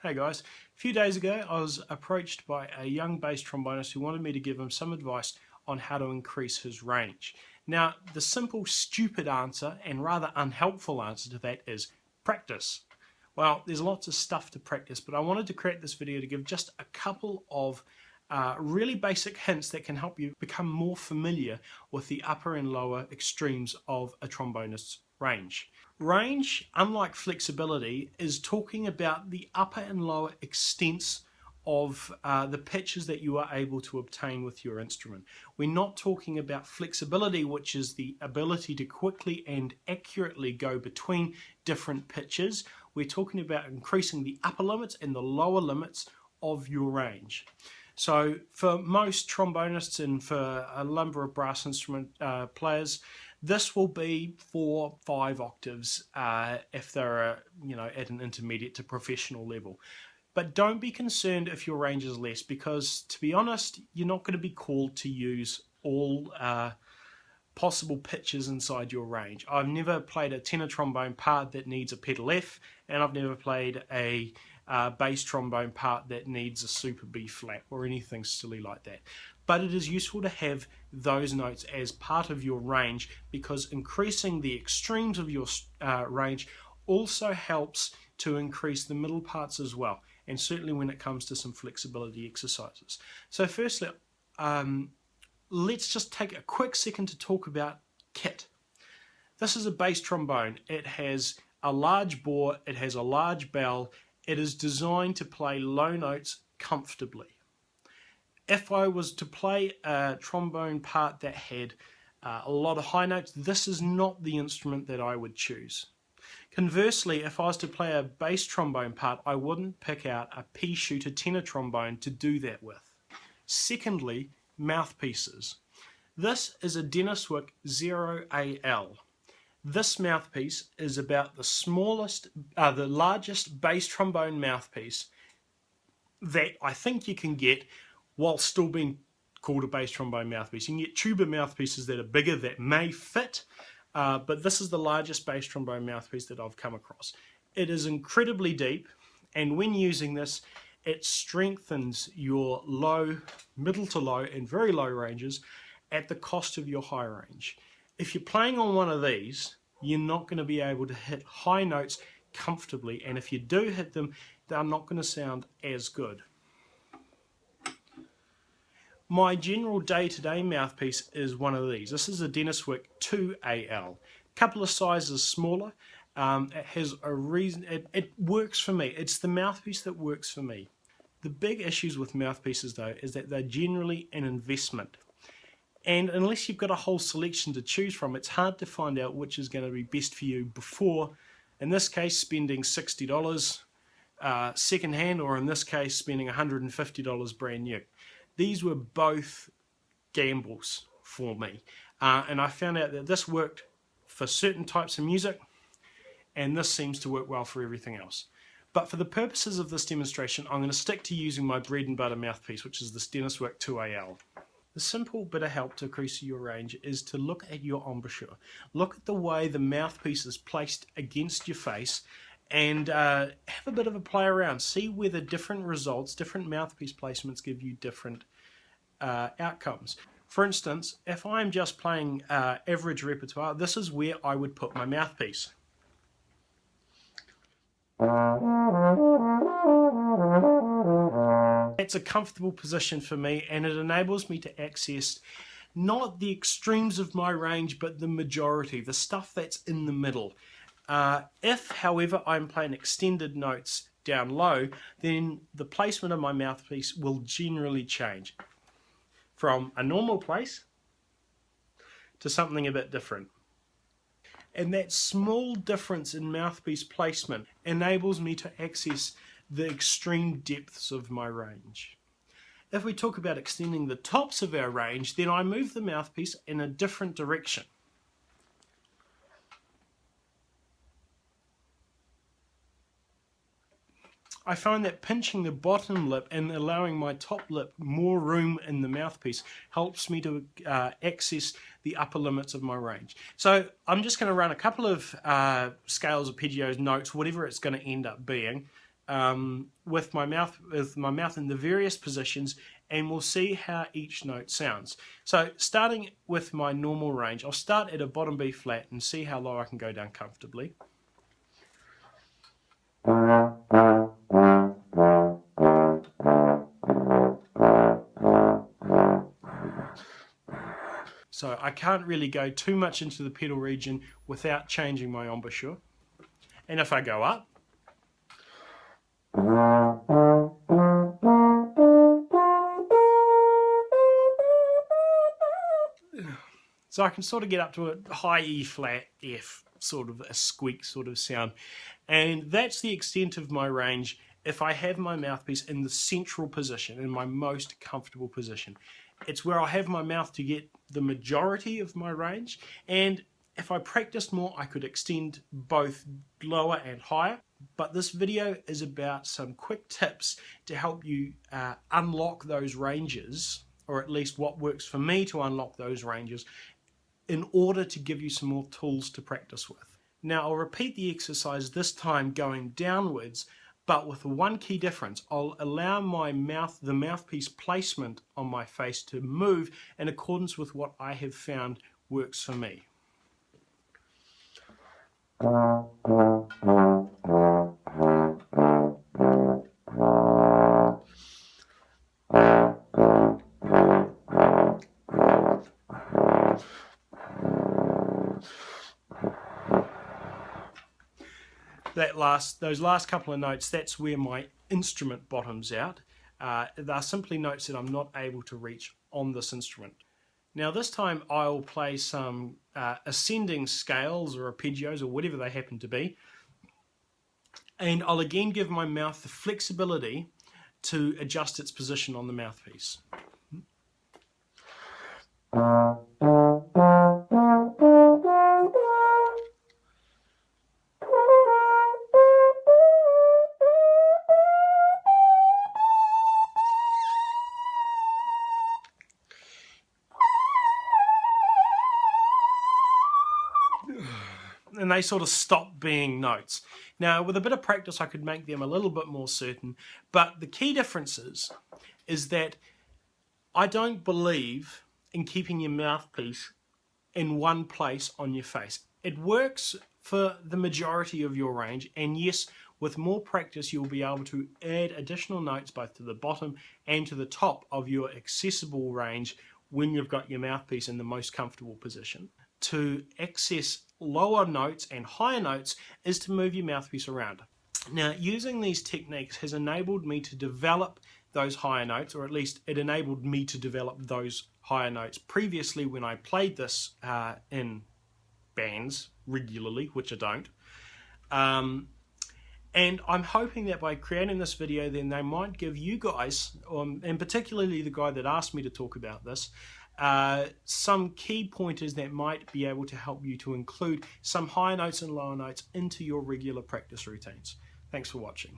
Hey guys, a few days ago I was approached by a young bass trombonist who wanted me to give him some advice on how to increase his range. Now, the simple, stupid answer and rather unhelpful answer to that is practice. Well, there's lots of stuff to practice, but I wanted to create this video to give just a couple of really basic hints that can help you become more familiar with the upper and lower extremes of a trombonist's range. Range, unlike flexibility, is talking about the upper and lower extents of the pitches that you are able to obtain with your instrument. We're not talking about flexibility, which is the ability to quickly and accurately go between different pitches. We're talking about increasing the upper limits and the lower limits of your range. So for most trombonists and for a number of brass instrument players, this will be 4-5 octaves if they're at an intermediate to professional level. But don't be concerned if your range is less, because to be honest, you're not going to be called to use all possible pitches inside your range. I've never played a tenor trombone part that needs a pedal F, and I've never played a bass trombone part that needs a super B flat or anything silly like that. But it is useful to have those notes as part of your range, because increasing the extremes of your range also helps to increase the middle parts as well, and certainly when it comes to some flexibility exercises. So firstly, let's just take a quick second to talk about kit. This is a bass trombone. It has a large bore, it has a large bell, it is designed to play low notes comfortably. If I was to play a trombone part that had a lot of high notes, this is not the instrument that I would choose. Conversely, if I was to play a bass trombone part, I wouldn't pick out a pea shooter tenor trombone to do that with. Secondly, mouthpieces. This is a Denniswick 0AL. This mouthpiece is about the largest bass trombone mouthpiece that I think you can get while still being called a bass trombone mouthpiece. You can get tuba mouthpieces that are bigger that may fit, but this is the largest bass trombone mouthpiece that I've come across. It is incredibly deep, and when using this, it strengthens your low, middle to low, and very low ranges at the cost of your high range. If you're playing on one of these, you're not going to be able to hit high notes comfortably, and if you do hit them, they're not going to sound as good. My general day-to-day mouthpiece is one of these. This is a Denniswick 2AL. Couple of sizes smaller. It has a reason. It works for me. It's the mouthpiece that works for me. The big issues with mouthpieces, though, is that they're generally an investment. And unless you've got a whole selection to choose from, it's hard to find out which is going to be best for you before, in this case, spending $60 secondhand, or in this case, spending $150 brand new. These were both gambles for me, and I found out that this worked for certain types of music, and this seems to work well for everything else. But for the purposes of this demonstration, I'm going to stick to using my bread and butter mouthpiece, which is this Denniswick 2AL. The simple bit of help to increase your range is to look at your embouchure. Look at the way the mouthpiece is placed against your face, and have a bit of a play around. See whether different results, different mouthpiece placements give you different outcomes. For instance, if I'm just playing average repertoire, this is where I would put my mouthpiece. It's a comfortable position for me, and it enables me to access not the extremes of my range, but the majority, the stuff that's in the middle. If, however, I'm playing extended notes down low, then the placement of my mouthpiece will generally change from a normal place to something a bit different. And that small difference in mouthpiece placement enables me to access the extreme depths of my range. If we talk about extending the tops of our range, then I move the mouthpiece in a different direction. I find that pinching the bottom lip and allowing my top lip more room in the mouthpiece helps me to access the upper limits of my range. So I'm just going to run a couple of scales, arpeggios, notes, whatever it's going to end up being, with my mouth in the various positions, and we'll see how each note sounds. So starting with my normal range, I'll start at a bottom B flat and see how low I can go down comfortably. So I can't really go too much into the pedal region without changing my embouchure. And if I go up, so I can sort of get up to a high E flat F, sort of a squeak sort of sound. And that's the extent of my range if I have my mouthpiece in the central position, in my most comfortable position. It's where I have my mouth to get the majority of my range, and if I practiced more I could extend both lower and higher. But this video is about some quick tips to help you unlock those ranges, or at least what works for me to unlock those ranges, in order to give you some more tools to practice with. Now I'll repeat the exercise, this time going downwards, but with one key difference. I'll allow the mouthpiece placement on my face to move in accordance with what I have found works for me. Those last couple of notes, that's where my instrument bottoms out. They're simply notes that I'm not able to reach on this instrument. Now this time I'll play some ascending scales or arpeggios or whatever they happen to be, and I'll again give my mouth the flexibility to adjust its position on the mouthpiece. And they sort of stop being notes. Now with a bit of practice I could make them a little bit more certain, but the key difference is that I don't believe in keeping your mouthpiece in one place on your face. It works for the majority of your range, and yes, with more practice you'll be able to add additional notes both to the bottom and to the top of your accessible range when you've got your mouthpiece in the most comfortable position. To access lower notes and higher notes is to move your mouthpiece around. Now using these techniques has enabled me to develop those higher notes, or at least it enabled me to develop those higher notes previously when I played this in bands regularly, which I don't. And I'm hoping that by creating this video then they might give you guys, and particularly the guy that asked me to talk about this, some key pointers that might be able to help you to include some higher notes and lower notes into your regular practice routines. Thanks for watching.